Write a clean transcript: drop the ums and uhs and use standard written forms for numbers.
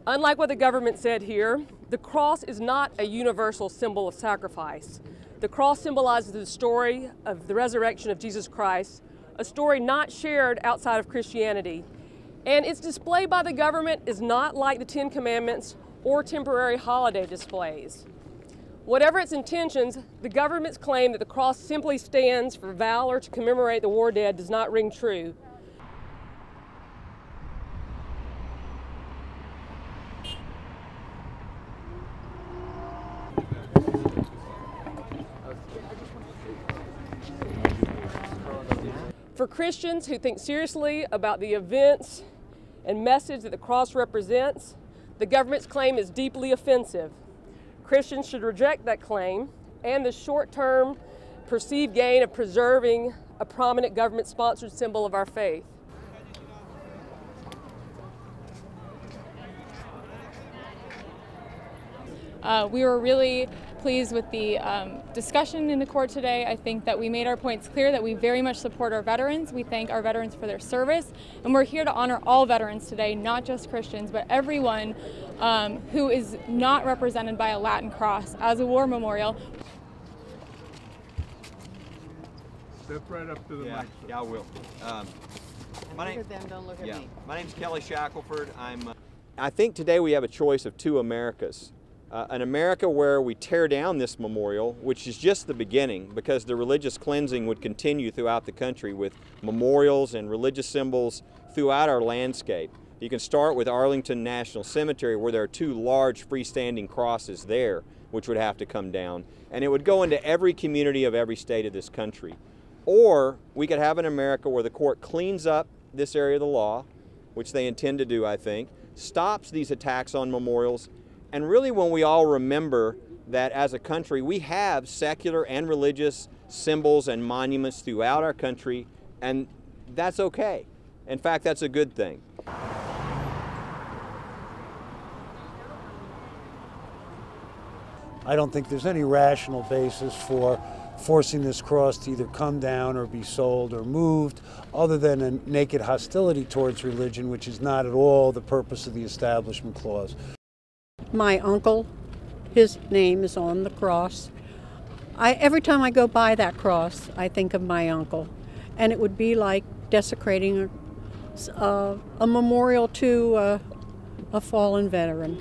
Unlike what the government said here, the cross is not a universal symbol of sacrifice. The cross symbolizes the story of the resurrection of Jesus Christ, a story not shared outside of Christianity. And its display by the government is not like the Ten Commandments or temporary holiday displays. Whatever its intentions, the government's claim that the cross simply stands for valor to commemorate the war dead does not ring true. For Christians who think seriously about the events and message that the cross represents, the government's claim is deeply offensive. Christians should reject that claim and the short-term perceived gain of preserving a prominent government-sponsored symbol of our faith. We were really pleased with the discussion in the court today. I think that we made our points clear that we very much support our veterans. We thank our veterans for their service, and we're here to honor all veterans today, not just Christians, but everyone who is not represented by a Latin cross as a war memorial. Step right up to the mic. Yeah, I will. Look at them, don't look at me. My name's Kelly Shackelford. I think today we have a choice of two Americas. An America where we tear down this memorial, which is just the beginning, because the religious cleansing would continue throughout the country with memorials and religious symbols throughout our landscape. You can start with Arlington National Cemetery, where there are two large freestanding crosses there, which would have to come down. And it would go into every community of every state of this country. Or we could have an America where the court cleans up this area of the law, which they intend to do, I think, stops these attacks on memorials, and really when we all remember that as a country we have secular and religious symbols and monuments throughout our country, and that's okay. In fact, that's a good thing. I don't think there's any rational basis for forcing this cross to either come down or be sold or moved, other than a naked hostility towards religion, which is not at all the purpose of the Establishment Clause. My uncle, his name is on the cross. Every time I go by that cross, I think of my uncle. And it would be like desecrating a memorial to a fallen veteran.